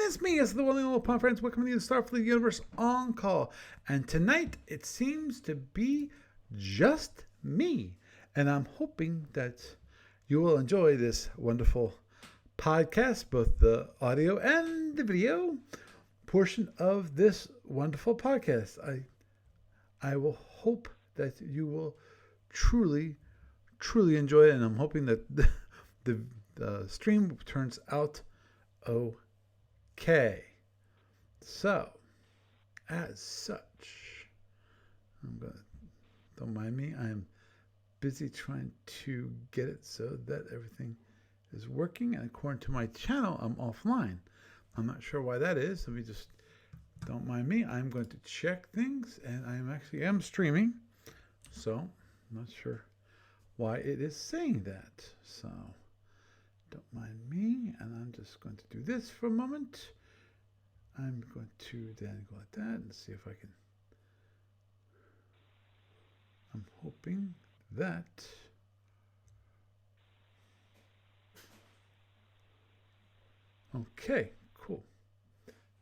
it's me, it's the Willing Old Pond Friends. Welcome to the Starfleet Universe On Call. And tonight, it seems to be just me. And I'm hoping that you will enjoy this wonderful podcast, both the audio and the video portion of this wonderful podcast. I will hope that you will truly enjoy it, and I'm hoping that the stream turns out okay. So, as such, don't mind me, I'm busy trying to get it so that everything is working, and according to my channel, I'm offline. I'm not sure why that is. Let me just, don't mind me. I'm going to check things, and I am streaming, so I'm not sure why it is saying that. So, don't mind me, and I'm just going to do this for a moment. I'm going to then go like that and see if I can. I'm hoping that. Okay, cool.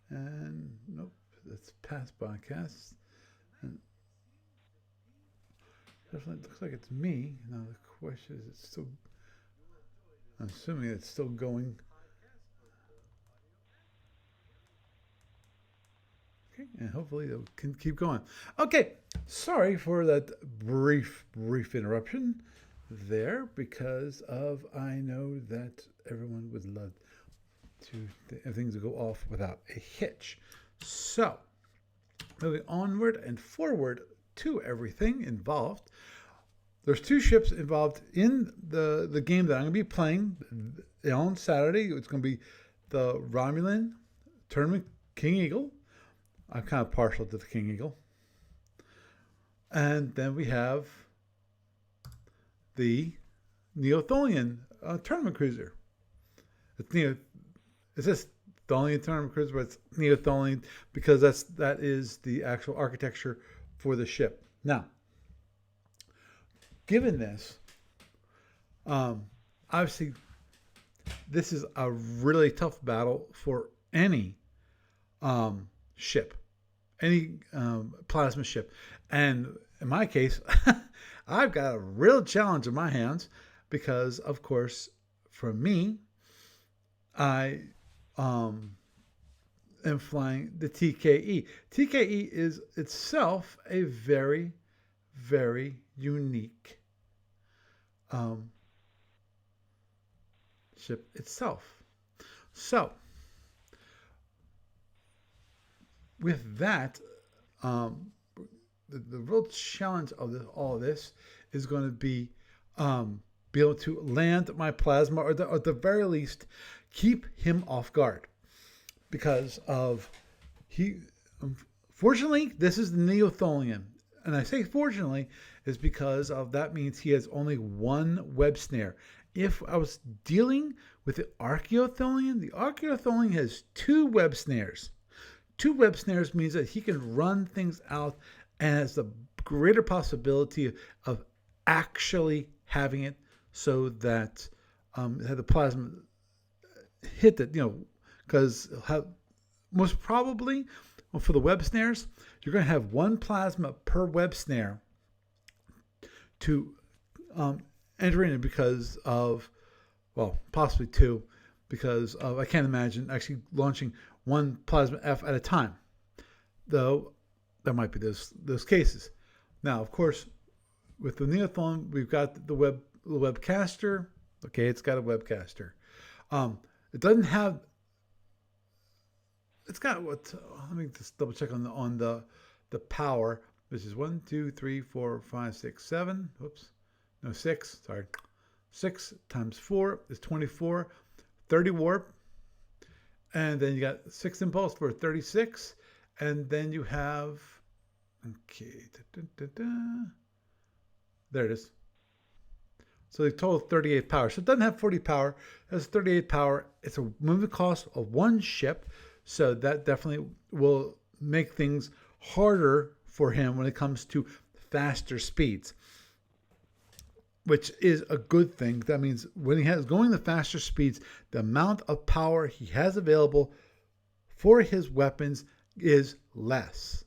And nope, that's past podcasts. And definitely looks like it's me. Now the question is, it's still. I'm assuming it's still going. Okay, and hopefully it can keep going. Okay, sorry for that brief interruption there, because of I know that everyone would love to things to go off without a hitch. So, moving onward and forward to everything involved. There's two ships involved in the game that I'm going to be playing on Saturday. It's going to be the Romulan Tournament King Eagle. I'm kind of partial to the King Eagle. And then we have the Neo-Tholian Tournament Cruiser. It's just Tholian Tournament Cruiser, but it's Neo-Tholian because that is the actual architecture for the ship. Now, given this, obviously, this is a really tough battle for any ship, any plasma ship. And in my case, I've got a real challenge in my hands because, of course, for me, I am flying the TKE. TKE is itself a very, very unique ship itself. So, with that, the real challenge of all of this is going to be able to land my plasma, or at the very least, keep him off guard, because of fortunately, this is the Neo-Tholian. And I say fortunately is because of that means he has only one web snare. If I was dealing with the Archaeotholian has two web snares. Two web snares means that he can run things out and has the greater possibility of actually having it so that had the plasma hit it, because most probably for the web snares, you're going to have one plasma per web snare to enter in because of, well, possibly two, because of, I can't imagine actually launching one plasma F at a time, though there might be those cases. Now, of course, with the Neo-Tholian, we've got the webcaster. Okay, it's got a webcaster. It doesn't have. It's got what? Let me just double check on the power. This is 1, 2, 3, 4, 5, 6, 7. Whoops, no 6. Sorry, 6 times 4 is 24. 30 warp, and then you got 6 impulse for 36, and then you have. Okay, there it is. So the total 38 power. So it doesn't have 40 power. It has 38 power. It's a movement cost of one ship. So that definitely will make things harder for him when it comes to faster speeds, which is a good thing. That means when he has going the faster speeds, the amount of power he has available for his weapons is less.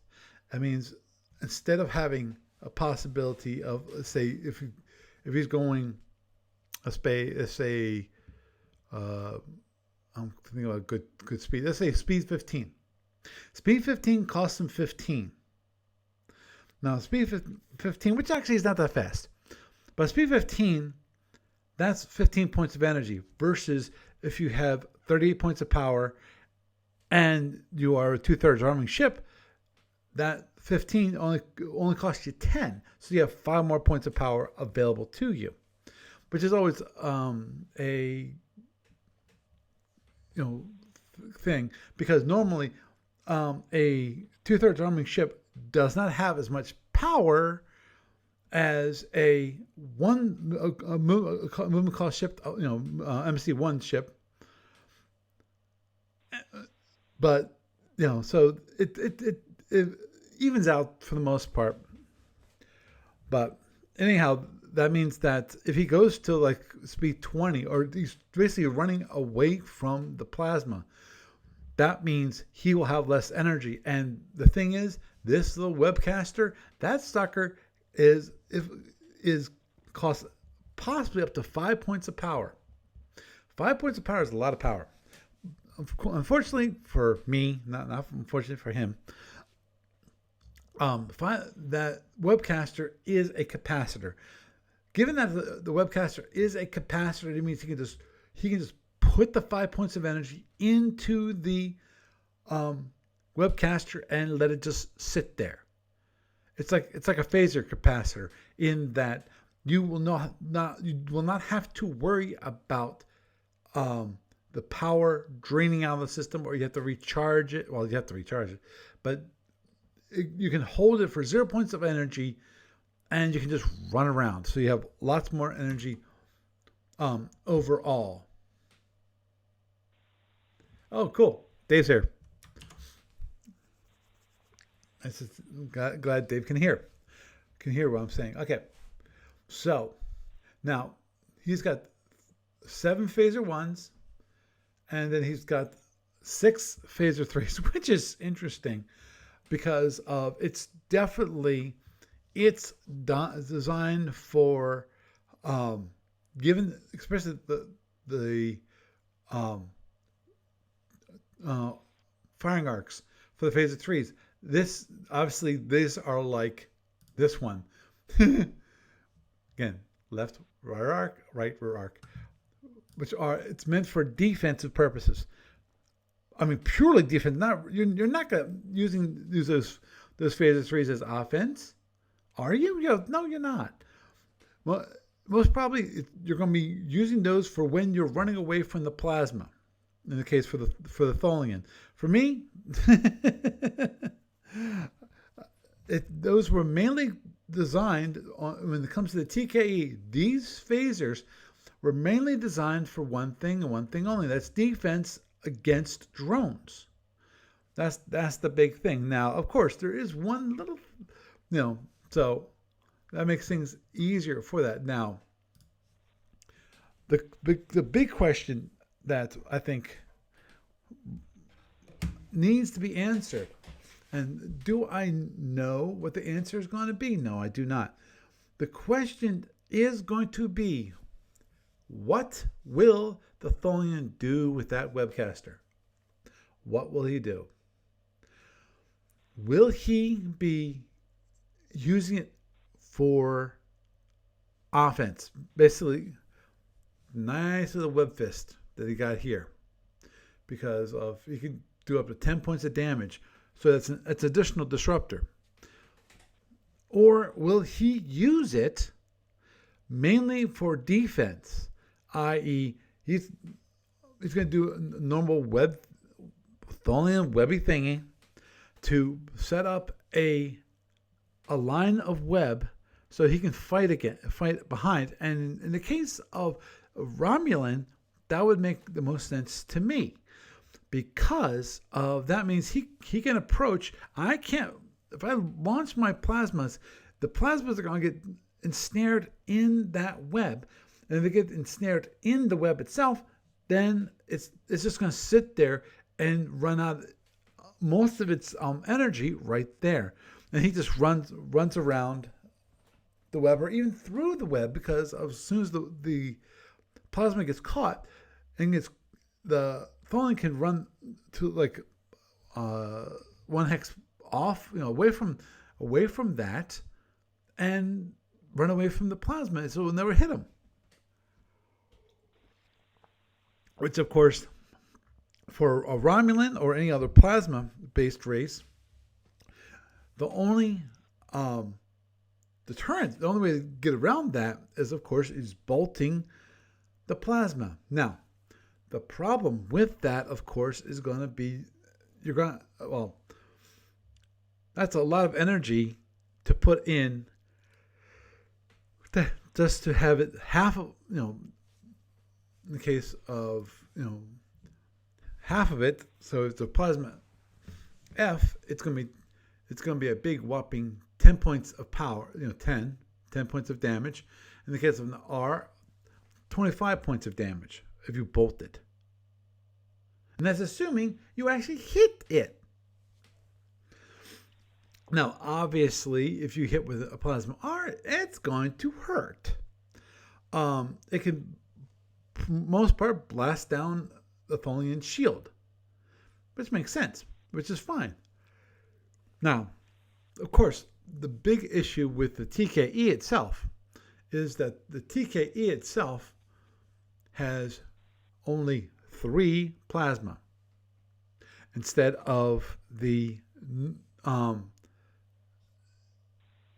That means instead of having a possibility of, let's say, if he's going, let's say, I'm thinking about good speed. Let's say speed 15. Speed 15 costs him 15. Now, speed 15, which actually is not that fast, but speed 15, that's 15 points of energy versus if you have 38 points of power and you are a 2/3 arming ship, that 15 only costs you 10. So you have 5 more points of power available to you, which is always a thing, because normally a 2/3 arming ship does not have as much power as a movement cost ship, MC1 ship. But so it evens out for the most part. But anyhow, that means that if he goes to like speed 20, or he's basically running away from the plasma, that means he will have less energy. And the thing is, this little webcaster, that sucker is costs possibly up to 5 points of power. 5 points of power is a lot of power. Unfortunately for me, not unfortunately for him, that webcaster is a capacitor. Given that the webcaster is a capacitor, it means he can just put the 5 points of energy into the webcaster and let it just sit there. It's like a phaser capacitor, in that you will not have to worry about the power draining out of the system, or you have to recharge it. Well, you have to recharge it, but you can hold it for 0 points of energy, and you can just run around. So you have lots more energy overall. Oh, cool. Dave's here. I'm glad Dave can hear what I'm saying. Okay. So now he's got 7 phaser 1s, and then he's got 6 phaser 3s, which is interesting because it's designed for given, especially the firing arcs for the phaser 3s. This obviously, these are like this one. Again, left rear arc, right rear arc, it's meant for defensive purposes. I mean, purely defense. You're not gonna use those phaser 3s as offense, are you? No, you're not. Well, most probably you're going to be using those for when you're running away from the plasma. In the case for the Tholian. For me, those were mainly designed when it comes to the TKE. These phasers were mainly designed for one thing and one thing only. That's defense against drones. That's the big thing. Now, of course, there is one little, so that makes things easier for that. Now, the big question that I think needs to be answered, and do I know what the answer is going to be? No, I do not. The question is going to be, what will the Tholian do with that webcaster? What will he do? Will he be using it for offense? Basically, nice little web fist that he got here, because he can do up to 10 points of damage. So that's additional disruptor. Or will he use it mainly for defense, i.e., he's going to do a normal Tholian webby thingy to set up a line of web so he can fight behind. And in the case of Romulan, that would make the most sense to me, because that means he can approach. I can't. If I launch my plasmas, the plasmas are going to get ensnared in that web, and if they get ensnared in the web itself, then it's just going to sit there and run out most of its energy right there, and he just runs around the web or even through the web, because as soon as the plasma gets caught and the Tholian can run to like 1 hex off, away from that, and run away from the plasma, so it will never hit him. Which, of course, for a Romulan or any other plasma-based race, the only deterrent, the only way to get around that is, of course, is bolting the plasma. Now, the problem with that, of course, is going to be that's a lot of energy to put in just to have it half of, in the case of, half of it. So it's a plasma F, it's going to be a big whopping 10 points of power, 10 points of damage. In the case of an R, 25 points of damage if you bolt it. And that's assuming you actually hit it. Now, obviously, if you hit with a plasma R, it's going to hurt. It can, for the most part, blast down the Tholian shield, which makes sense, which is fine. Now, of course, the big issue with the TKE itself is that the TKE itself has only 3 plasma instead of the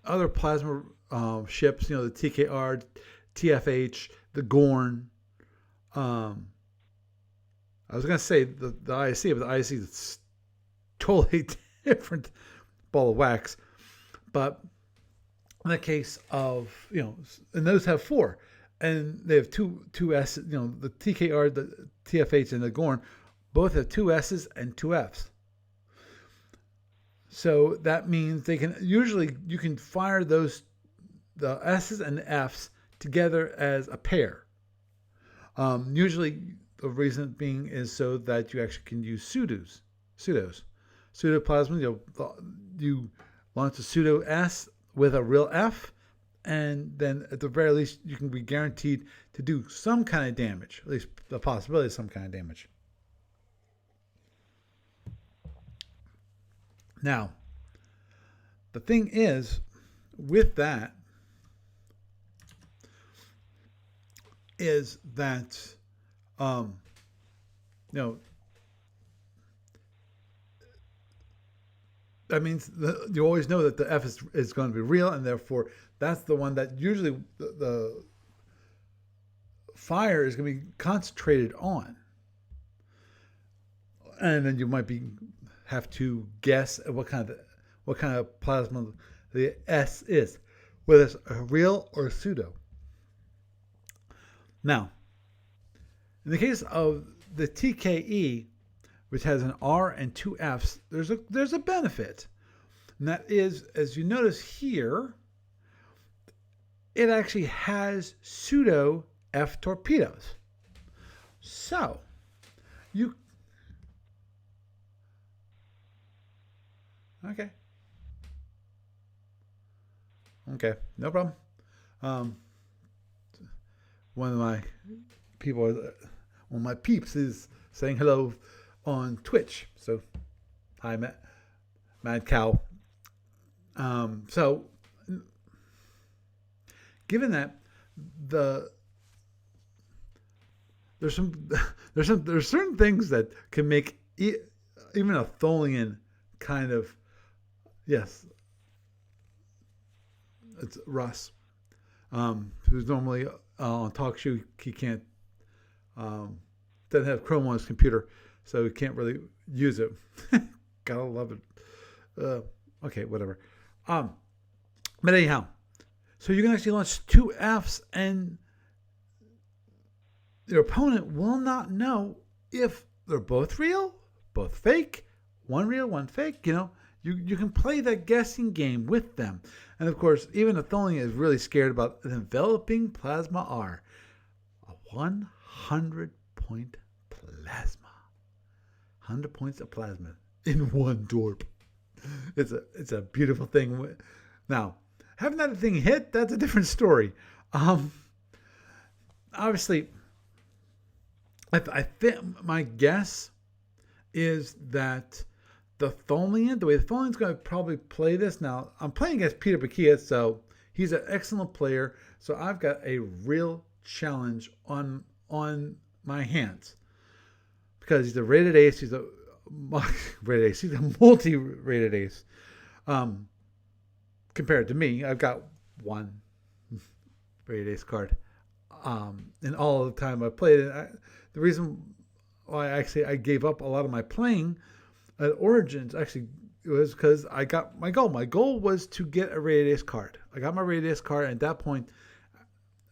other plasma ships, the TKR, TFH, the Gorn. I was going to say the IC, but the IC is totally different ball of wax. But in the case of, and those have 4. And they have two S's, the TKR, the TFH, and the Gorn both have 2 S's and 2 F's. So that means you can fire the S's and the F's together as a pair. Usually the reason being is so that you actually can use pseudos. Pseudoplasma, you launch a pseudo S with a real F, and then at the very least you can be guaranteed to do some kind of damage, at least the possibility of some kind of damage. Now, the thing is, with that, is that, that means you always know that the F is going to be real, and therefore that's the one that usually the fire is going to be concentrated on. And then you might have to guess what kind of plasma the S is, whether it's a real or a pseudo. Now, in the case of the TKE, which has an R and 2 Fs, there's a benefit. And that is, as you notice here, it actually has pseudo F torpedoes. So, Okay, no problem. One of my peeps is saying hello on Twitch. So, hi, Mad Cow. So, given that there's certain things that can make even a Tholian kind of, yes, it's Russ, who's normally on talk show. He can't, doesn't have Chrome on his computer, so he can't really use it. Gotta love it. Okay, whatever. But anyhow, so you can actually launch 2 Fs, and your opponent will not know if they're both real, both fake, one real, one fake. You can play that guessing game with them. And of course, even a Tholian is really scared about an enveloping plasma R. A 100-point plasma. 100 points of plasma. in one dorp. It's a beautiful thing. Now, having that thing hit, that's a different story. Obviously, I think my guess is that the way the Tholian's going to probably play this. Now, I'm playing against Peter Bakia, so he's an excellent player. So I've got a real challenge on my hands because he's a rated ace. He's a rated ace. He's a multi-rated ace. Compared to me, I've got one rated ace card. And all the time I played it, the reason why I gave up a lot of my playing at Origins actually was because I got my goal. My goal was to get a rated ace card. I got my rated ace card, and at that point,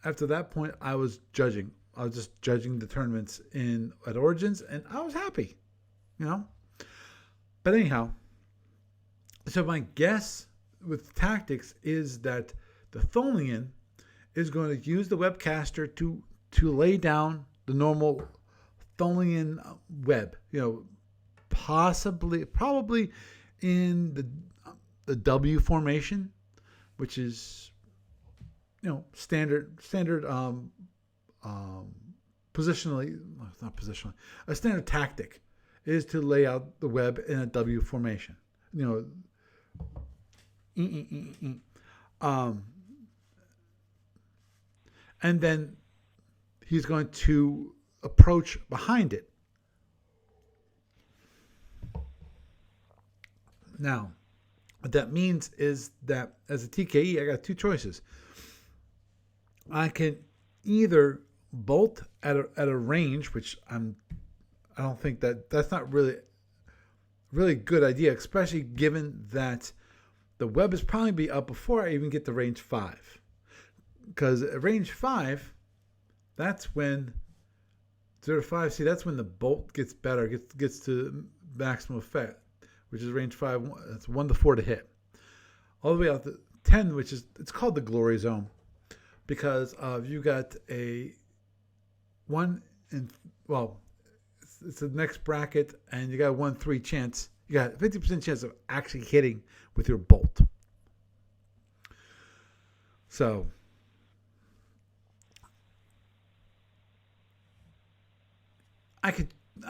after that point, I was judging. I was just judging the tournaments at Origins, and I was happy, you know. But anyhow, so my guess with tactics is that the Tholian is going to use the webcaster to lay down the normal Tholian web, probably in the W formation, which is standard positionally, not positionally, a standard tactic is to lay out the web in a W formation. And then he's going to approach behind it. Now, what that means is that as a TKE, I got two choices. I can either bolt at a range, which I don't think that's not really good idea, especially given that the web is probably be up before I even get to range 5. Because at range 5, that's when 0 to 5. See, that's when the bolt gets better, gets to maximum effect, which is range 5. That's 1 to 4 to hit, all the way out to 10, which is it's called the glory zone, because you got a 1 in it's the next bracket, and you got a 1-3 chance. You got a 50% chance of actually hitting with your bolt. So.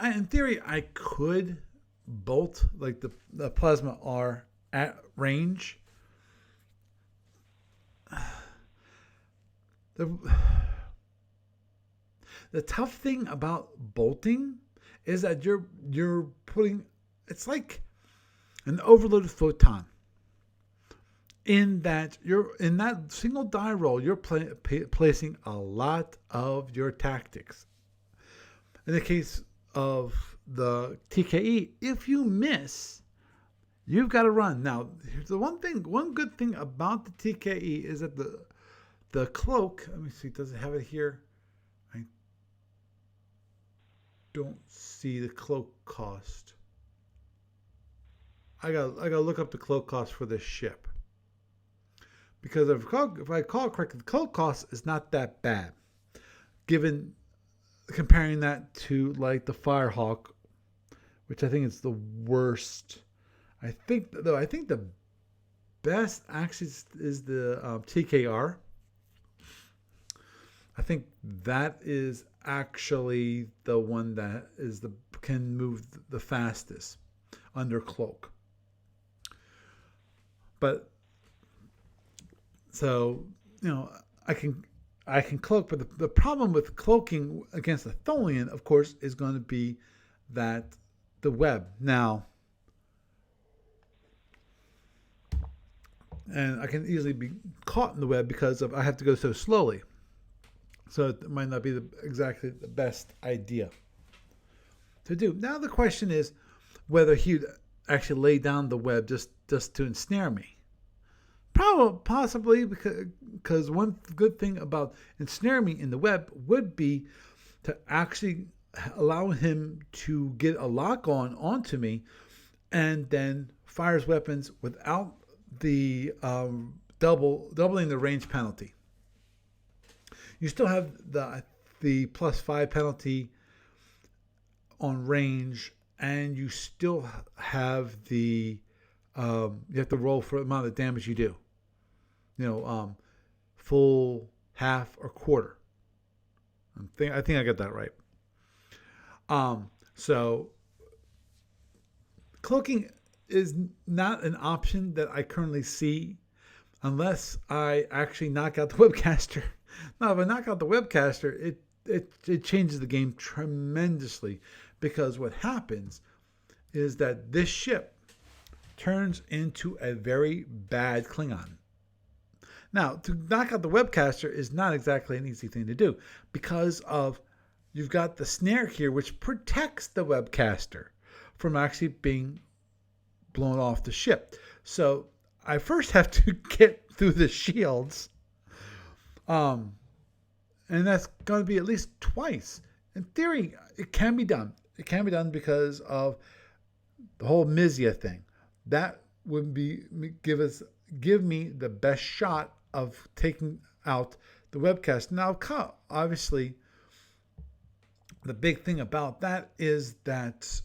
In theory, I could bolt like the Plasma R at range. The tough thing about bolting is that you're putting, it's like an overloaded photon. In that in that single die roll, you're placing a lot of your tactics. In the case of the TKE, if you miss, you've got to run. Now, here's the one good thing about the TKE is that the cloak, let me see, does it have it here? I don't see the cloak cost. I gotta look up the cloak cost for this ship. Because if I recall correctly, the cloak cost is not that bad. Comparing that to like the Firehawk, which I think is the worst. I think the best actually is the TKR. I think that is actually the one that can move the fastest under cloak. But so I can cloak, but the problem with cloaking against a Tholian, of course, is going to be that the web. Now, and I can easily be caught in the web because I have to go so slowly. So it might not be exactly the best idea to do. Now the question is whether he'd actually lay down the web just to ensnare me. Possibly, because one good thing about ensnaring me in the web would be to actually allow him to get a lock onto me, and then fires weapons without the doubling the range penalty. You still have the +5 penalty on range and you still have you have to roll for the amount of damage you do. Full, half, or quarter. I think I got that right. So cloaking is not an option that I currently see unless I actually knock out the webcaster. Now, if I knock out the webcaster, it changes the game tremendously, because what happens is that this ship turns into a very bad Klingon. Now, to knock out the webcaster is not exactly an easy thing to do, because of you've got the snare here, which protects the webcaster from actually being blown off the ship. So I first have to get through the shields, and that's going to be at least twice. In theory, it can be done. It can be done because of the whole Mizia thing. That would give me the best shot of taking out the webcast. Now, obviously, the big thing about that is that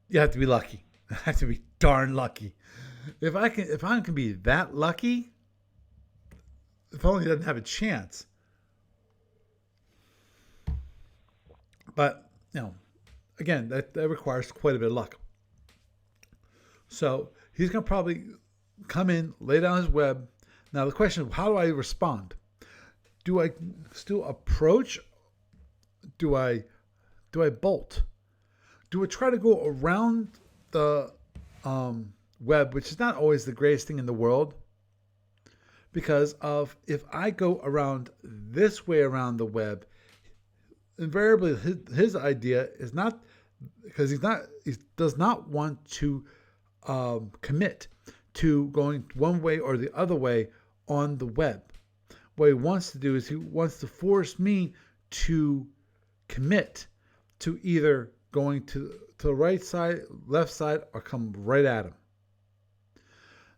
you have to be lucky. You have to be darn lucky. If I can be that lucky, if only doesn't have a chance. But again, that requires quite a bit of luck. So he's gonna probably come in, lay down his web. Now the question is, how do I respond? Do I still approach? Do I bolt? Do I try to go around the web, which is not always the greatest thing in the world, because of if I go around this way around the web, invariably his idea is not, because he does not want to commit to going one way or the other way on the web. What he wants to do is he wants to force me to commit to either going to the right side, left side, or come right at him.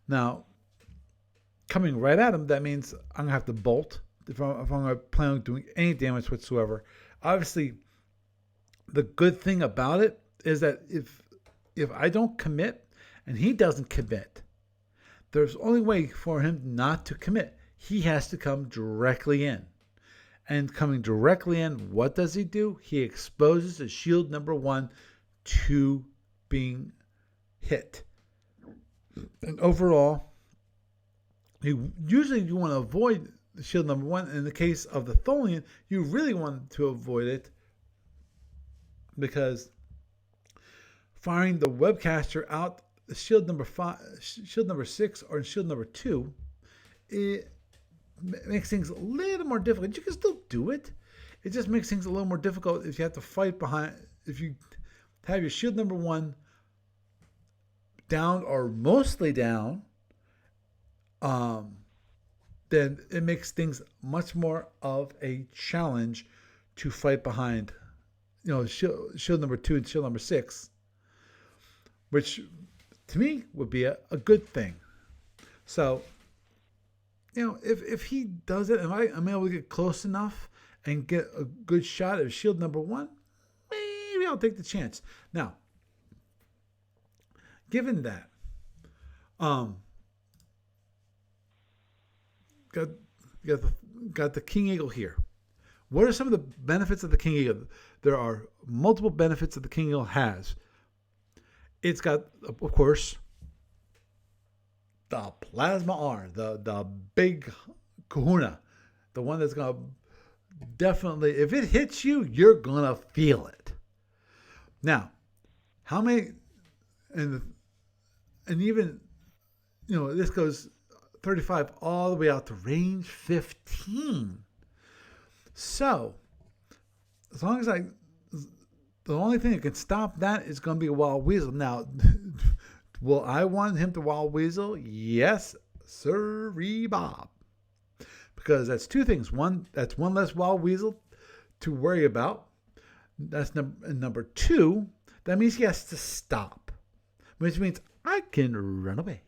Now, coming right at him, that means I'm going to have to bolt if I'm going to plan on doing any damage whatsoever. Obviously, the good thing about it is that if I don't commit and he doesn't commit, there's only way for him not to commit. He has to come directly in. And coming directly in, what does he do? He exposes the shield number 1 to being hit. And overall, you want to avoid the shield number 1. In the case of the Tholian, you really want to avoid it, because firing the webcaster out the shield number 6, or shield number 2, it makes things a little more difficult. You can still do it. It just makes things a little more difficult if you have to fight behind. If you have your shield number 1 down or mostly down, then it makes things much more of a challenge to fight behind, shield number 2 and shield number 6, which to me would be a good thing. So, if he does it, am I able to get close enough and get a good shot at shield number 1? Maybe I'll take the chance. Now, given that, got the King Eagle here. What are some of the benefits of the King Eagle? There are multiple benefits that the King Eagle has. It's got, of course, the plasma arm, the big kahuna, the one that's going to definitely, if it hits you, you're going to feel it. Now, how many, and even, this goes 35 all the way out to range 15. So, as long as the only thing that can stop that is going to be a wild weasel. Now, will I want him to wild weasel? Yes, sirree Bob. Because that's two things. One, that's one less wild weasel to worry about. That's number 2. That means he has to stop, which means I can run away.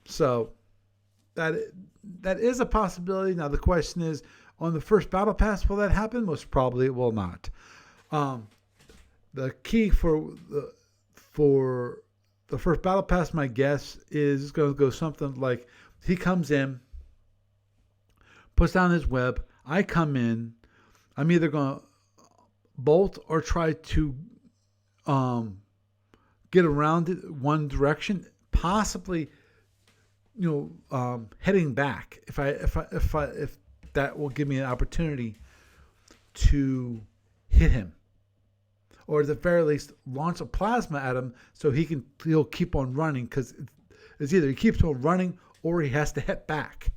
So that is a possibility. Now the question is, on the first battle pass, will that happen? Most probably it will not. the key for the first battle pass, my guess, is going to go something like he comes in, puts down his web, I come in, I'm either going to bolt or try to get around it one direction, possibly, heading back if that will give me an opportunity to hit him, or at the very least launch a plasma at him so he'll keep on running, because it's either he keeps on running or he has to head back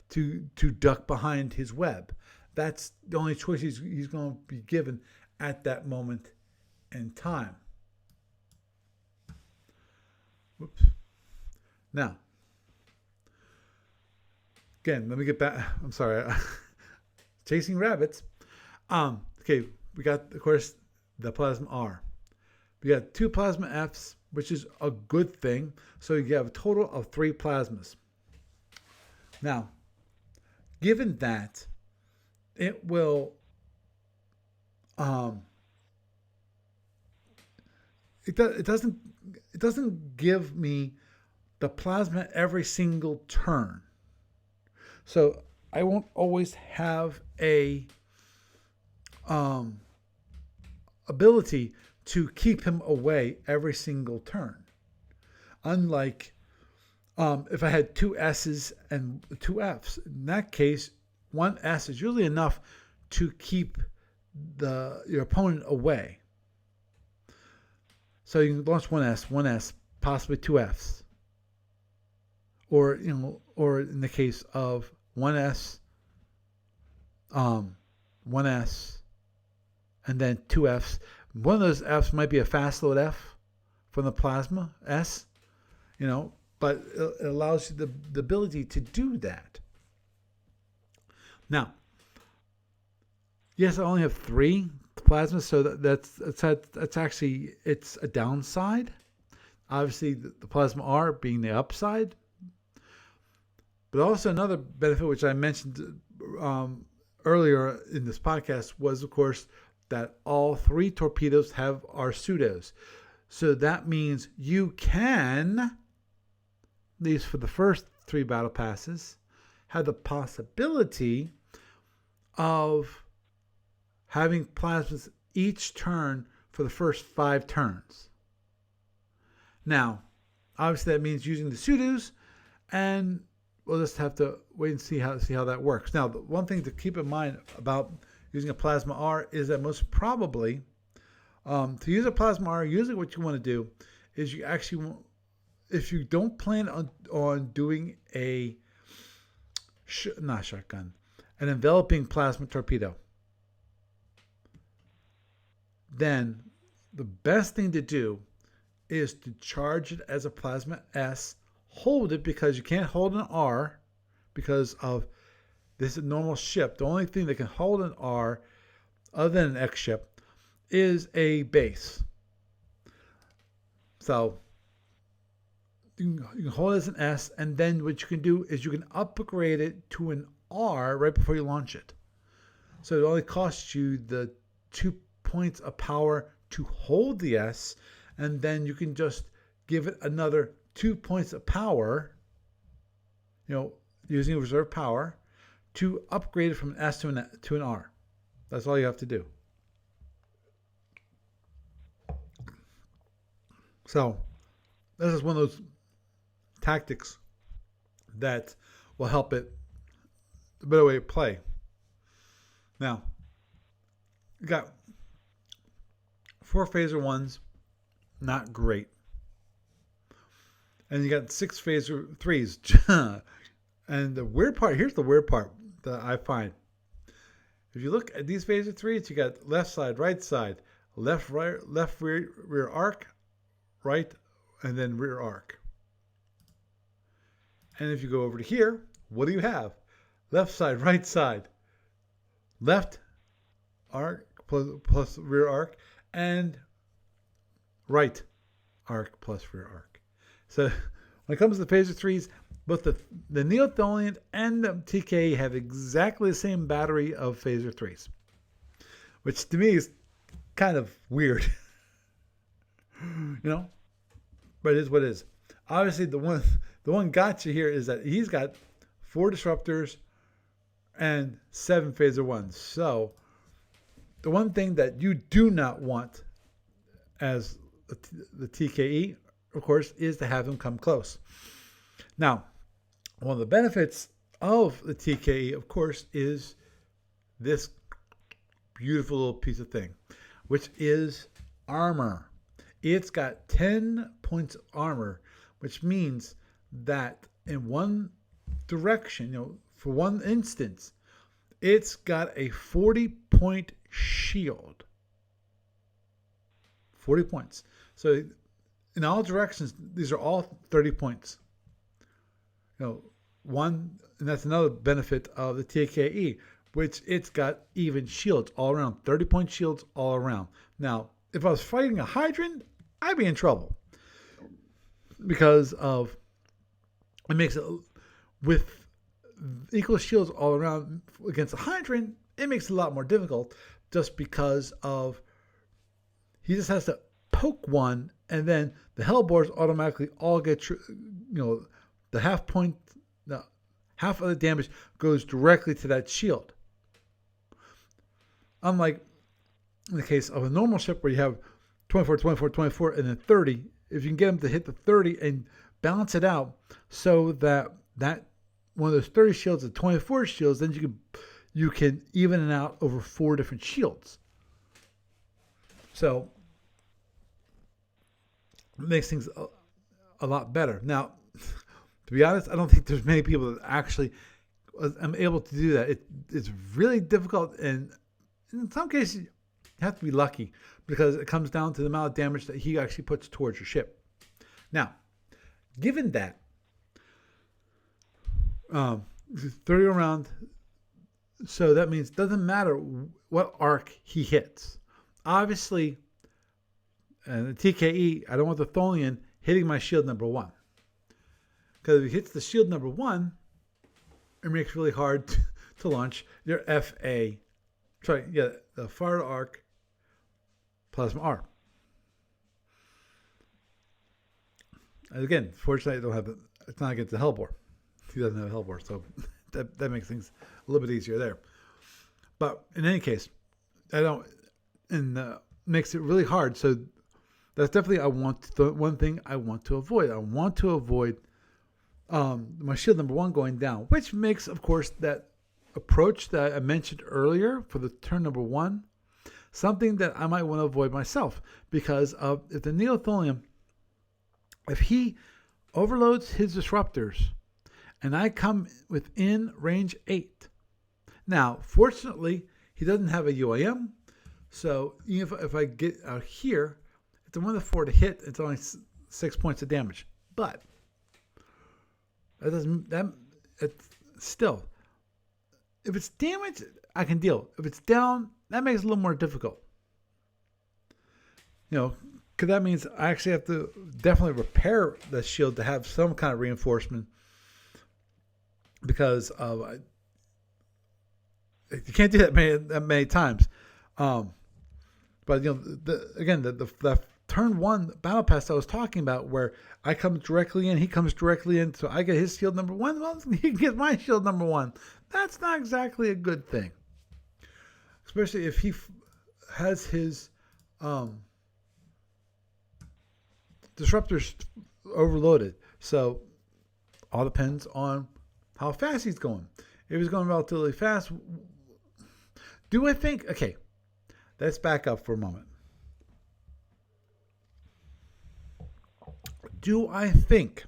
to duck behind his web. That's the only choice he's going to be given at that moment in time. Whoops. Now, again, let me get back. I'm sorry. Chasing rabbits. Okay, we got, of course, the Plasma R. We got 2 Plasma Fs, which is a good thing. So you have a total of 3 plasmas. Now, given that, it will it doesn't give me the plasma every single turn. So I won't always have a ability to keep him away every single turn. Unlike if I had 2 S's and 2 F's. In that case, 1 S is usually enough to keep your opponent away. So you can launch 1 S, possibly 2 F's. Or or in the case of 1 S, 1 S, and then 2 F's. One of those F's might be a fast load F from the Plasma S, but it allows you the ability to do that. Now, yes, I only have 3 plasmas, so that's actually, it's a downside. Obviously, the Plasma R being the upside. But also another benefit, which I mentioned earlier in this podcast, was, of course, that all 3 torpedoes have our pseudos. So that means you can, at least for the first 3 battle passes, have the possibility of having plasmas each turn for the first 5 turns. Now, obviously that means using the pseudos, and we'll just have to wait and see how that works. Now, the one thing to keep in mind about using a Plasma R is that most probably, to use a Plasma R, usually what you want to do is you actually want, if you don't plan on doing not shotgun, an enveloping plasma torpedo, then the best thing to do is to charge it as a Plasma S, hold it, because you can't hold an R because of this normal ship. The only thing that can hold an R, other than an X ship, is a base. So you can hold it as an S, and then what you can do is you can upgrade it to an R right before you launch it. So it only costs you the 2 points of power to hold the S, and then you can just give it another 2 points of power, using reserve power, to upgrade it from an S to an R. That's all you have to do. So this is one of those tactics that will help it the better way to play. Now, you got 4 phaser 1s, not great. And you got 6 phaser 3s. And the weird part, here's the weird part that I find. If you look at these phaser 3s, you got left side, right side, left, right, left, rear arc, right, and then rear arc. And if you go over to here, what do you have? Left side, right side, left arc plus rear arc, and right arc plus rear arc. So when it comes to the phaser 3s, both the Neo-Tholian and the TKE have exactly the same battery of phaser 3s, which to me is kind of weird, you know. But it is what it is. Obviously, the one gotcha here is that he's got 4 disruptors and 7 phaser ones. So the one thing that you do not want as the TKE, of course, is to have them come close. Now, one of the benefits of the TKE, of course, is this beautiful little piece of thing, which is armor. It's got 10 points of armor, which means that in one direction, for one instance, it's got a 40-point shield. 40 points. So in all directions, these are all 30 points. And that's another benefit of the TKE, which it's got even shields all around, 30-point shields all around. Now, if I was fighting a hydrant, I'd be in trouble because it makes it with equal shields all around against a hydrant. It makes it a lot more difficult just because of he just has to poke one, and then the hellbores automatically all get the half of the damage goes directly to that shield. Unlike in the case of a normal ship where you have 24, 24, 24, and then 30, if you can get them to hit the 30 and balance it out so that one of those 30 shields is 24 shields, then you can even it out over 4 different shields. So it makes things a lot better. Now, to be honest, I don't think there's many people that actually am able to do that. It's really difficult, and in some cases, you have to be lucky because it comes down to the amount of damage that he actually puts towards your ship. Now, given that, 30 around, so that means it doesn't matter what arc he hits. Obviously, the TKE, I don't want the Tholian hitting my shield number 1. Because if he hits the shield number 1, it makes it really hard to launch your FA. The fire arc plasma R. And again, fortunately, I don't have it's not against the Hellbore. He doesn't have a Hellbore, so that makes things a little bit easier there. But in any case, makes it really hard. So that's definitely one thing I want to avoid. I want to avoid my shield number 1 going down, which makes, of course, that approach that I mentioned earlier for the turn number 1 something that I might want to avoid myself, because if the Neo-Tholian, if he overloads his disruptors and I come within range 8. Now, fortunately, he doesn't have a UAM, so even if I get out here, it's a 1 to 4 to hit. It's only 6 points of damage, but it's still, if it's damage, I can deal. If it's down, that makes it a little more difficult. Because that means I actually have to definitely repair the shield to have some kind of reinforcement, because you can't do that many times. But the turn 1 battle pass I was talking about, where I come directly in, he comes directly in, so I get his shield number 1. Well, he can get my shield number 1. That's not exactly a good thing, especially if he has his disruptors overloaded. So all depends on how fast he's going. If he's going relatively fast, do I think? Okay, let's back up for a moment. Do I think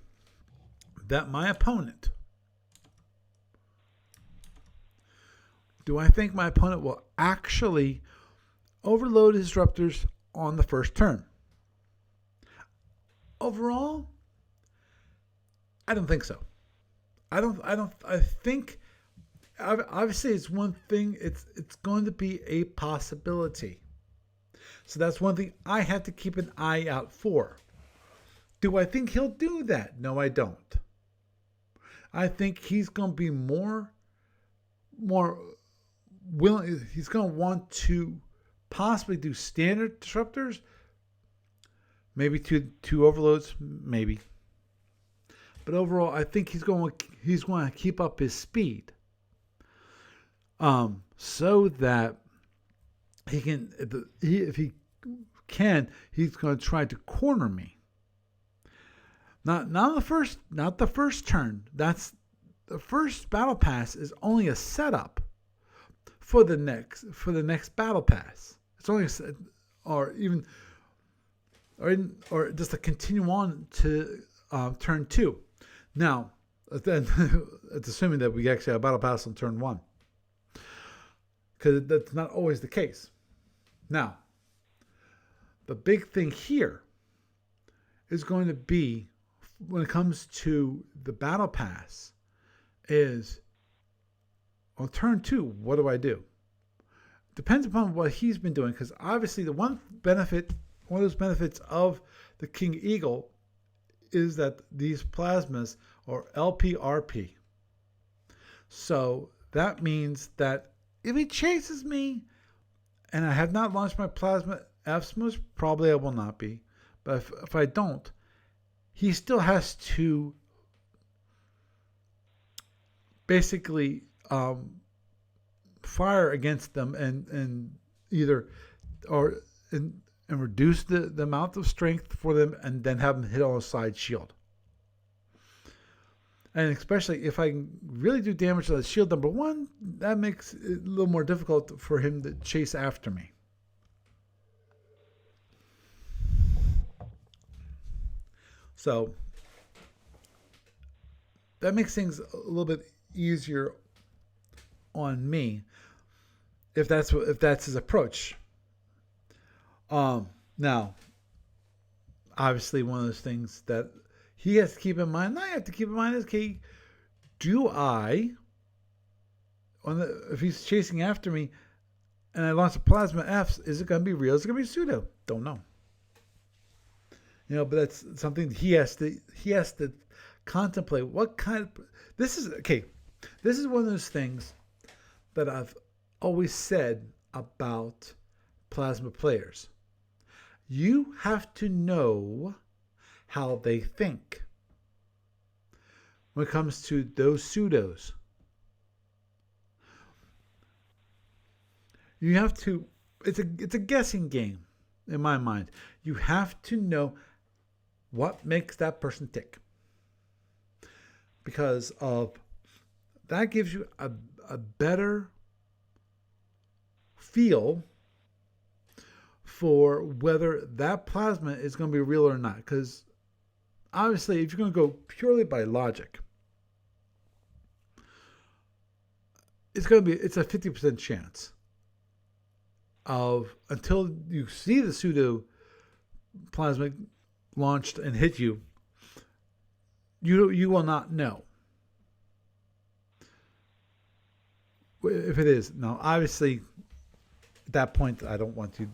that my opponent will actually overload his disruptors on the first turn? Overall, I don't think so. I think obviously it's one thing, it's going to be a possibility. So that's one thing I have to keep an eye out for. Do I think he'll do that? No, I don't. I think he's going to be more willing. He's going to want to possibly do standard disruptors, maybe two overloads, maybe. But overall, I think he's going to keep up his speed, so that he can, if he can, he's going to try to corner me. Not the first turn. That's the first battle pass is only a setup for the next battle pass. It's only or just to continue on to turn 2. Now, then it's assuming that we actually have a battle pass on turn 1, because that's not always the case. Now, the big thing here is going to be, when it comes to the battle pass, is on turn 2, what do I do? Depends upon what he's been doing, because obviously one of those benefits of the King Eagle is that these plasmas are LPRP. So that means that if he chases me and I have not launched my plasma Fs, probably I will not be, but if I don't, he still has to basically fire against them and either and reduce the amount of strength for them, and then have them hit on a side shield. And especially if I can really do damage to the shield number 1, that makes it a little more difficult for him to chase after me. So that makes things a little bit easier on me if that's his approach. Now, obviously, one of those things that he has to keep in mind, and I have to keep in mind, is, okay, if he's chasing after me and I launch a plasma Fs, is it going to be real? Is it going to be pseudo? Don't know. But that's something he has to contemplate. What kind of, this is one of those things that I've always said about plasma players. You have to know how they think when it comes to those pseudos. You have to, it's a guessing game in my mind. You have to know what makes that person tick, because of that gives you a better feel for whether that plasma is going to be real or not. Because obviously, if you're going to go purely by logic, it's a 50% chance of, until you see the pseudo plasma launched and hit you, you will not know if it is. Now, obviously, at that point, I don't want if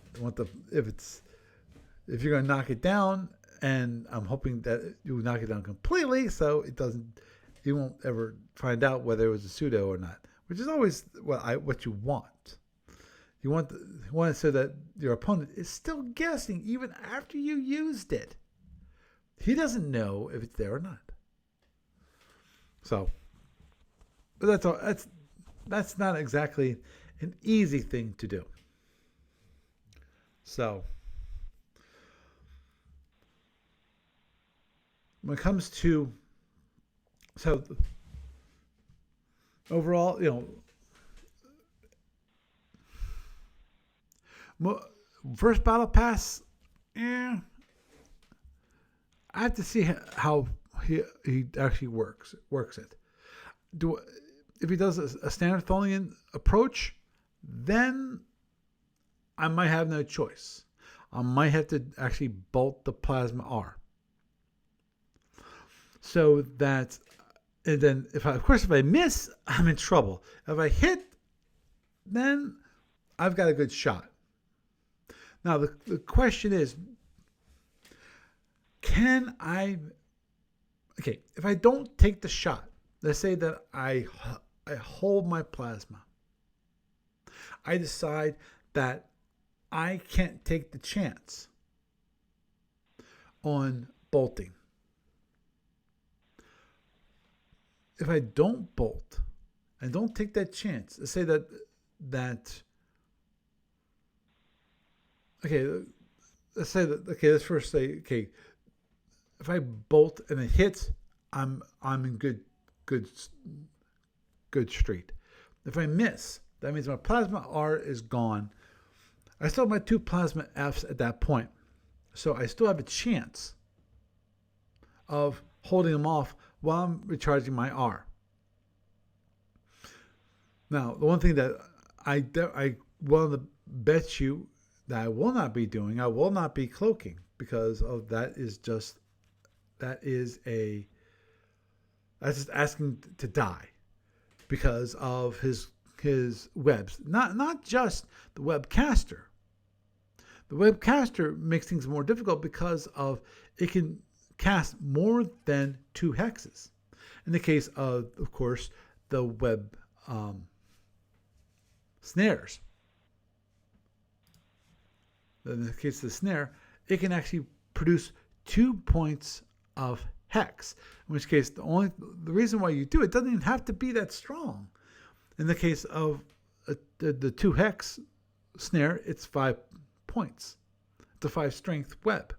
you're going to knock it down, and I'm hoping that you knock it down completely, so you won't ever find out whether it was a pseudo or not, which is always what you want. You want it so that your opponent is still guessing even after you used it. He doesn't know if it's there or not. So, but that's all. That's not exactly an easy thing to do. So, when it comes to, overall, first battle pass, I have to see how he actually works it. If he does a standard Tholian approach, then I might have no choice. I might have to actually bolt the plasma R. So that, and then if I miss, I'm in trouble. If I hit, then I've got a good shot. Now the question is, if I don't take the shot, let's say that I hold my plasma. I decide that I can't take the chance on bolting. If I don't bolt and don't take that chance, let's say that okay, let's say that let's first say if I bolt and it hits, I'm in good street. If I miss, that means my plasma R is gone. I still have my 2 plasma Fs at that point, so I still have a chance of holding them off while I'm recharging my R. Now, the one thing that I want to bet you that I will not be doing, I will not be cloaking, because of that's just asking to die because of his webs. Not just the webcaster. The webcaster makes things more difficult because of it can cast more than 2 hexes. In the case of course, the web snares. In the case of the snare, it can actually produce 2 points of hex. In which case, the reason why you do it doesn't even have to be that strong. In the case of the 2 hex snare, it's 5 points. It's a 5 strength web.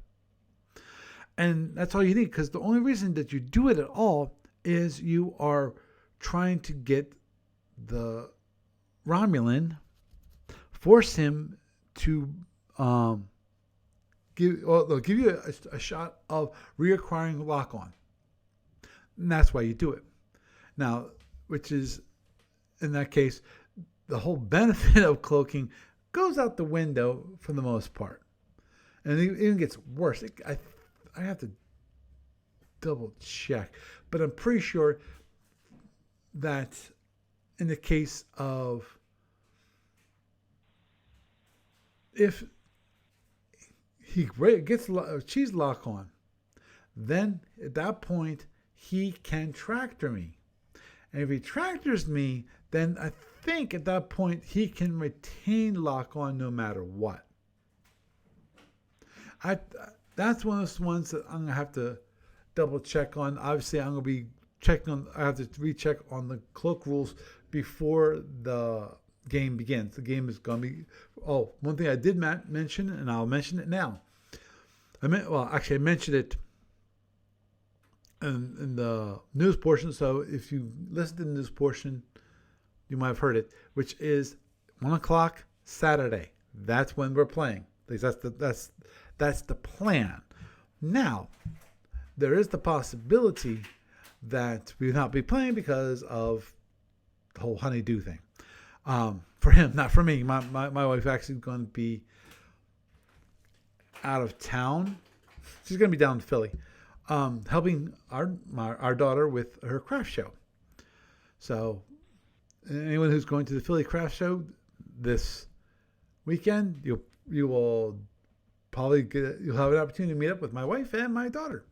And that's all you need, because the only reason that you do it at all is you are trying to get the Romulan, force him to give you a shot of reacquiring lock-on. And that's why you do it. Now, which is, in that case, the whole benefit of cloaking goes out the window for the most part. And it even gets worse. I have to double check, but I'm pretty sure that in the case of if he gets a cheese lock on, then at that point he can tractor me. And if he tractors me, then I think at that point he can retain lock on no matter what. That's one of those ones that I'm going to have to double check on. Obviously, I'm going to be checking on, I have to recheck on the cloak rules before the game begins. The game is going to be, one thing I did mention, and I'll mention it now. I mentioned it in the news portion. So if you listen to the news portion, you might have heard it, which is 1 o'clock Saturday. That's when we're playing. At least that's the plan. Now, there is the possibility that we will not be playing because of the whole honeydew thing. For him, not for me. My wife actually is going to be out of town. She's going to be down in Philly, helping our daughter with her craft show. So, anyone who's going to the Philly craft show this weekend, you will probably you'll have an opportunity to meet up with my wife and my daughter.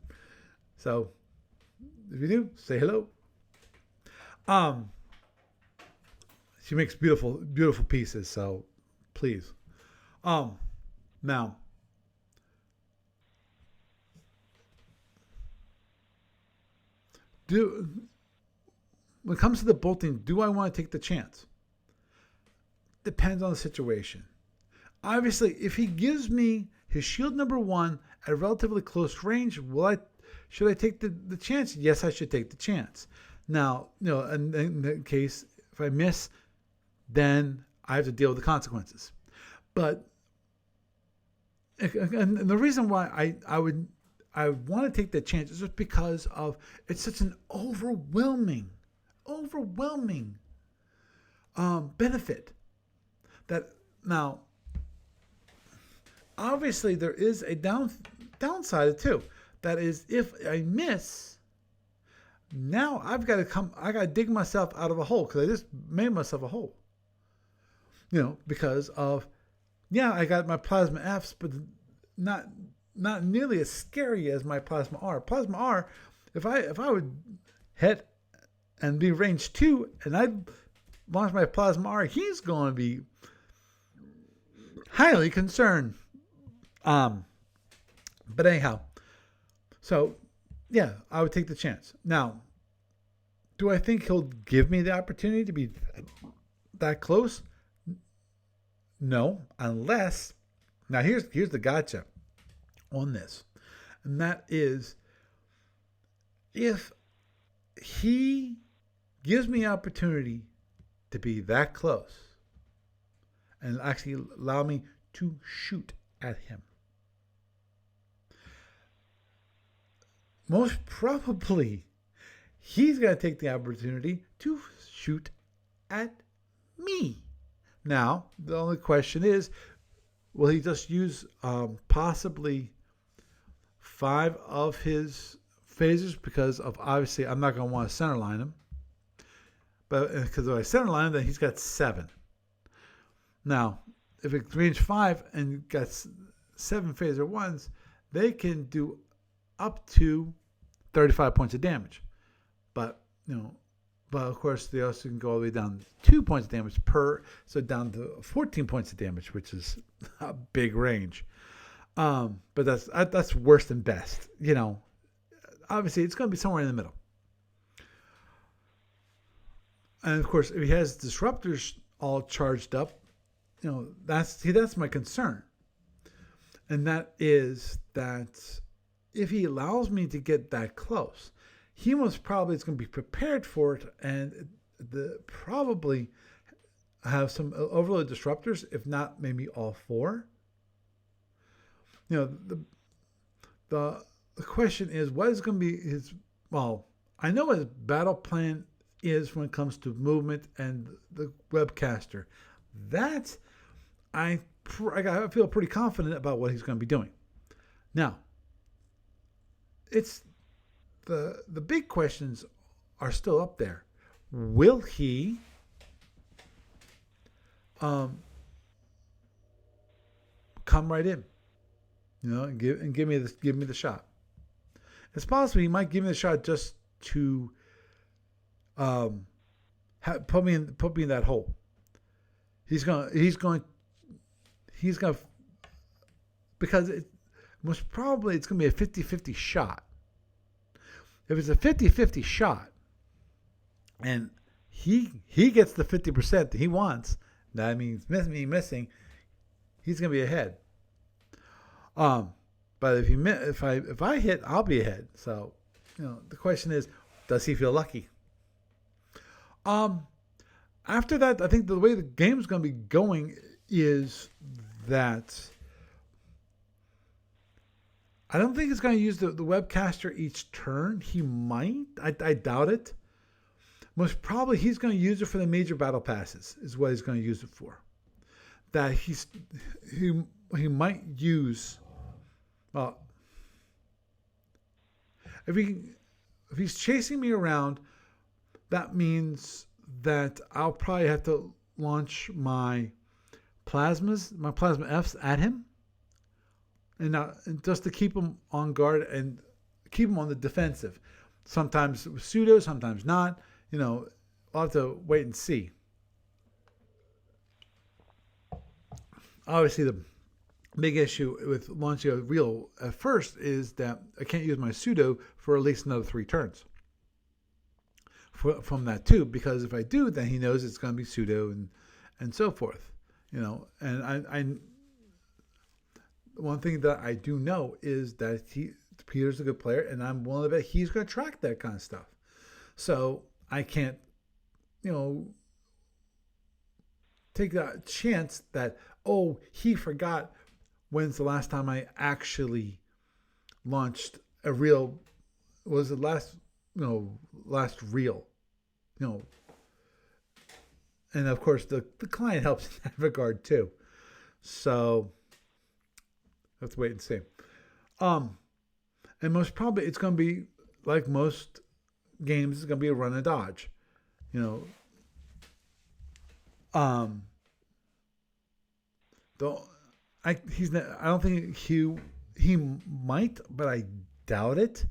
So, if you do, say hello. She makes beautiful pieces, so please. Now, when it comes to the bolting, do I want to take the chance? Depends on the situation. Obviously, if he gives me his shield number 1 at a relatively close range, should I take the chance? Yes, I should take the chance. Now, in that case, if I miss, then I have to deal with the consequences. But and the reason why I want to take that chance is just because of it's such an overwhelming benefit. That now, obviously, there is a downside too. That is, if I miss, now I got to dig myself out of a hole, because I just made myself a hole. Because of, I got my plasma Fs, but not nearly as scary as my plasma R. Plasma R, if I would hit and be range 2 and I launch my plasma R, he's going to be highly concerned. But anyhow, so yeah, I would take the chance. Now, do I think he'll give me the opportunity to be that close? No, unless now here's the gotcha on this, and that is if he gives me opportunity to be that close and actually allow me to shoot at him. Most probably, he's going to take the opportunity to shoot at me. Now, the only question is, will he just use possibly 5 of his phasers? Because of obviously, I'm not going to want to center line him. But because if I center line him, then he's got 7. Now, if it's range 5 and got 7 phaser ones, they can do up to 35 points of damage. But of course they also can go all the way down 2 points of damage per, so down to 14 points of damage, which is a big range. But that's worse than best. Obviously it's going to be somewhere in the middle. And of course, if he has disruptors all charged up, that's my concern. And that is that if he allows me to get that close, he most probably is going to be prepared for it and probably have some overload disruptors, if not maybe all 4. The question is, what is going to be his, well, I know what his battle plan is when it comes to movement and the webcaster. That I feel pretty confident about what he's going to be doing. Now, it's the big questions are still up there. Will he come right in, and give me the shot? It's possible he might give me the shot just to put me in that hole. He's going because most probably it's going to be a 50-50 shot. If it's a 50-50 shot and he gets the 50% that he wants, that means me missing, he's going to be ahead. But if I hit, I'll be ahead. So, the question is, does he feel lucky? After that, I think the way the game's going to be going is that I don't think he's going to use the webcaster each turn. He might. I doubt it. Most probably he's going to use it for the major battle passes is what he's going to use it for. That he might use, well, if he's chasing me around, that means that I'll probably have to launch my plasma Fs at him, and just to keep him on guard and keep him on the defensive. Sometimes pseudo, sometimes not. I'll have to wait and see. Obviously, the big issue with launching a real at first is that I can't use my pseudo for at least another 3 turns. From that too, because if I do, then he knows it's going to be pseudo and so forth. And I one thing that I do know is that Peter's a good player, and I'm willing to bet he's going to track that kind of stuff. So I can't, take that chance that, he forgot when's the last time I actually launched a real, was the last reel, and of course the client helps in that regard too. So let's wait and see. And most probably it's going to be like most games, it's going to be a run and dodge. I don't think he might, but I doubt it.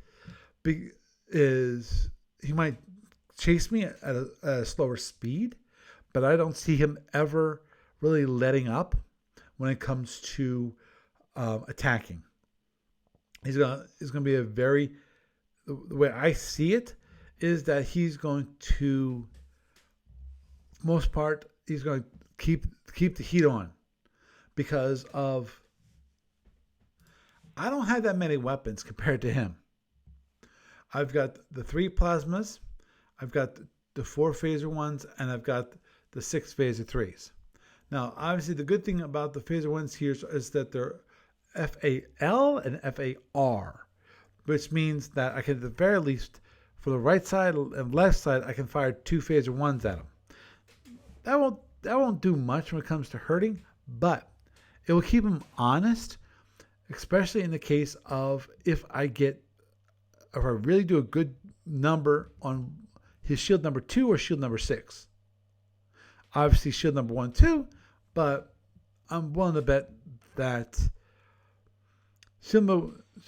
Is he might chase me at a slower speed, but I don't see him ever really letting up when it comes to attacking. He's gonna be a very, the way I see it is that he's going to, most part, he's going to keep the heat on, because of, I don't have that many weapons compared to him. I've got the 3 plasmas, I've got the 4 phaser ones, and I've got the 6 phaser 3s. Now, obviously, the good thing about the phaser ones here is that they're FAL and FAR, which means that I can, at the very least, for the right side and left side, I can fire 2 phaser ones at them. That won't do much when it comes to hurting, but it will keep him honest, especially in the case of if I really do a good number on his shield number 2 or shield number 6. Obviously, shield number 1 too, but I'm willing to bet that shield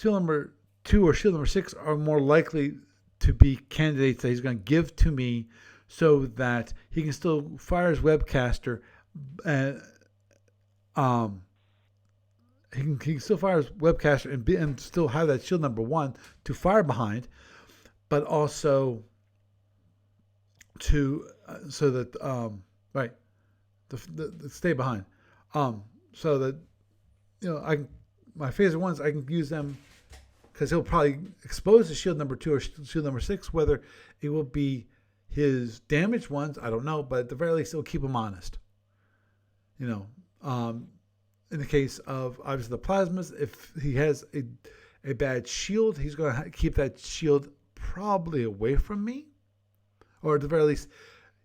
number 2 or shield number 6 are more likely to be candidates that he's going to give to me, so that he can still fire his webcaster, and he can still fire his webcaster and still have that shield number 1 to fire behind, but also to so that right, the stay behind, so that my phaser ones, I can use them, because he'll probably expose the shield number 2 or shield number 6. Whether it will be his damaged ones, I don't know, but at the very least, it'll keep him honest. In the case of, obviously, the plasmas, if he has a bad shield, he's going to keep that shield probably away from me, or at the very least,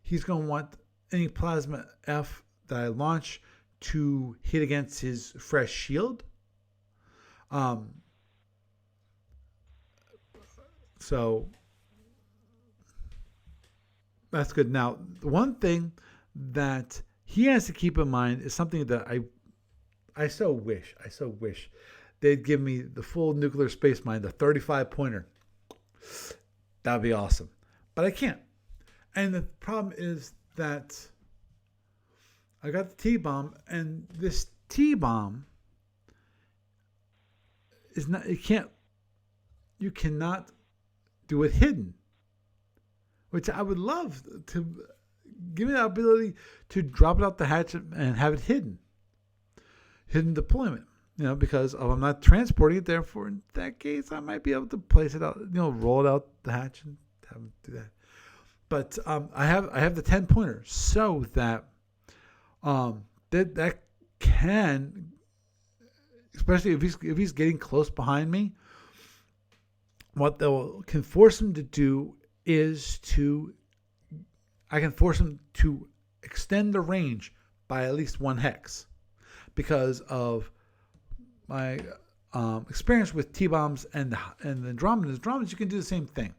he's going to want any plasma F that I launch to hit against his fresh shield. So that's good. Now, the one thing that he has to keep in mind is something that I so wish they'd give me the full nuclear space mine, the 35 pointer. That would be awesome. But I can't. And the problem is that I got the T-bomb, and this T-bomb is not, you cannot do it hidden, which I would love to give me the ability to drop it out the hatch and have it hidden deployment, because I'm not transporting it. Therefore, in that case, I might be able to place it out, roll it out the hatch and have him do that. But I have the 10 pointer, so that that can, especially if he's getting close behind me, what can force him to do is I can force him to extend the range by at least 1 hex, because of my experience with T-bombs and the Andromedas. Andromedas, you can do the same thing.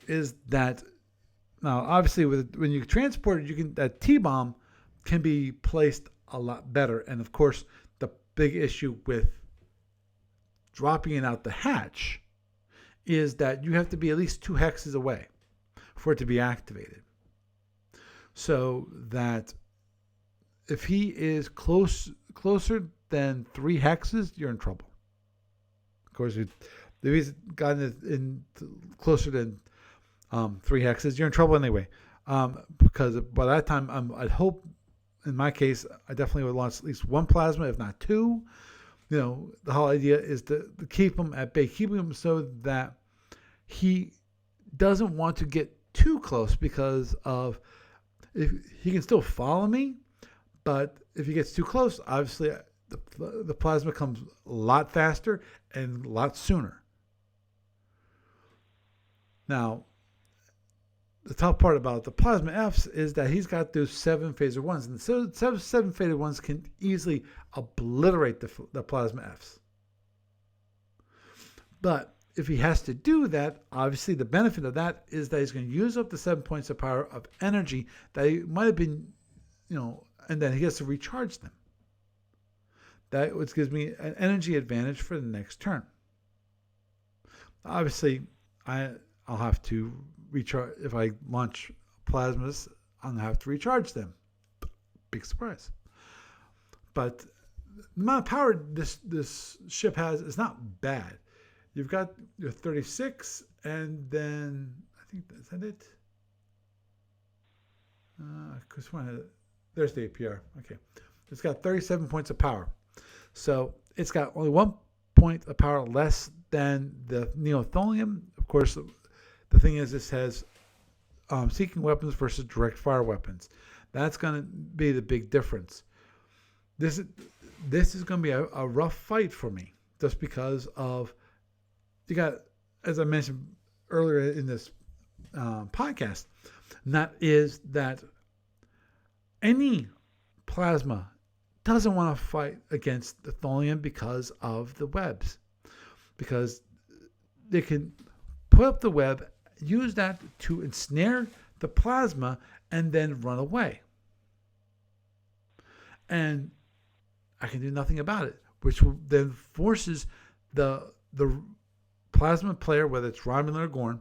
Is that now, obviously, when you transport it, that T-bomb can be placed a lot better. And of course, the big issue with dropping it out the hatch is that you have to be at least 2 hexes away for it to be activated. So that if he is closer than 3 hexes, you're in trouble. Of course, if he's gotten it in closer than 3 hexes, you're in trouble anyway. Because by that time, I'd hope, in my case, I definitely would launch at least 1 plasma, if not 2. The whole idea is to keep him at bay, keeping him so that he doesn't want to get too close, because of, if he can still follow me, but if he gets too close, obviously the plasma comes a lot faster and a lot sooner. Now, the tough part about the plasma Fs is that he's got those 7 phaser ones, and so 7 phaser ones can easily obliterate the plasma Fs. But if he has to do that, obviously the benefit of that is that he's going to use up the 7 points of power of energy that he might have been, and then he gets to recharge them. That which gives me an energy advantage for the next turn. Obviously, I'll have to recharge. If I launch plasmas, I'll have to recharge them. Big surprise. But the amount of power this ship has is not bad. You've got your 36, and then I think is that it. There's the APR. Okay, it's got 37 points of power, so it's got only 1 point of power less than the Neo-Tholian. Of course, the thing is, this has seeking weapons versus direct fire weapons. That's going to be the big difference. This is going to be a rough fight for me, just because of you got, as I mentioned earlier in this podcast, and that is that any plasma doesn't want to fight against the Tholian because of the webs, because they can put up the web, use that to ensnare the plasma, and then run away. And I can do nothing about it, which then forces the plasma player, whether it's Romulan or Gorn,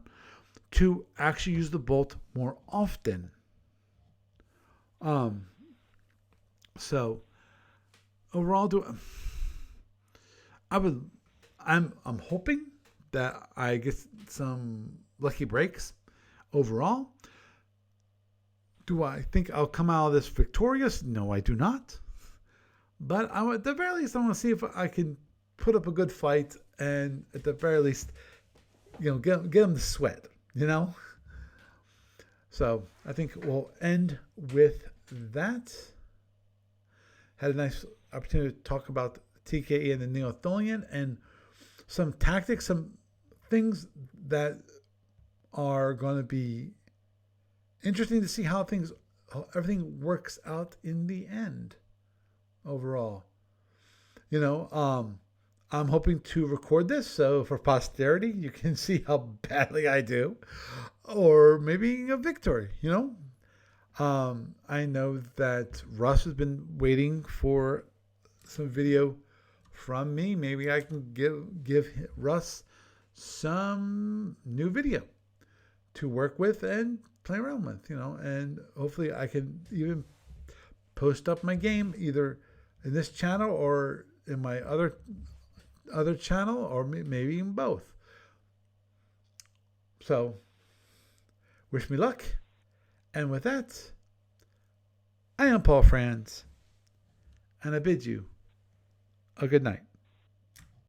to actually use the bolt more often. So overall, I'm hoping that I get some lucky breaks overall. Do I think I'll come out of this victorious? No, I do not. But at the very least, I want to see if I can put up a good fight, and at the very least, get them to sweat. So I think we'll end with that. Had a nice opportunity to talk about TKE and the Neo-Tholian and some tactics, some things that are going to be interesting to see how everything works out in the end overall. I'm hoping to record this so for posterity you can see how badly I do, or maybe a victory. I know that Russ has been waiting for some video from me. Maybe I can give Russ some new video to work with and play around with, and hopefully I can even post up my game either in this channel or in my other channel, or maybe even both. So wish me luck. And with that, I am Paul Franz, and I bid you a good night.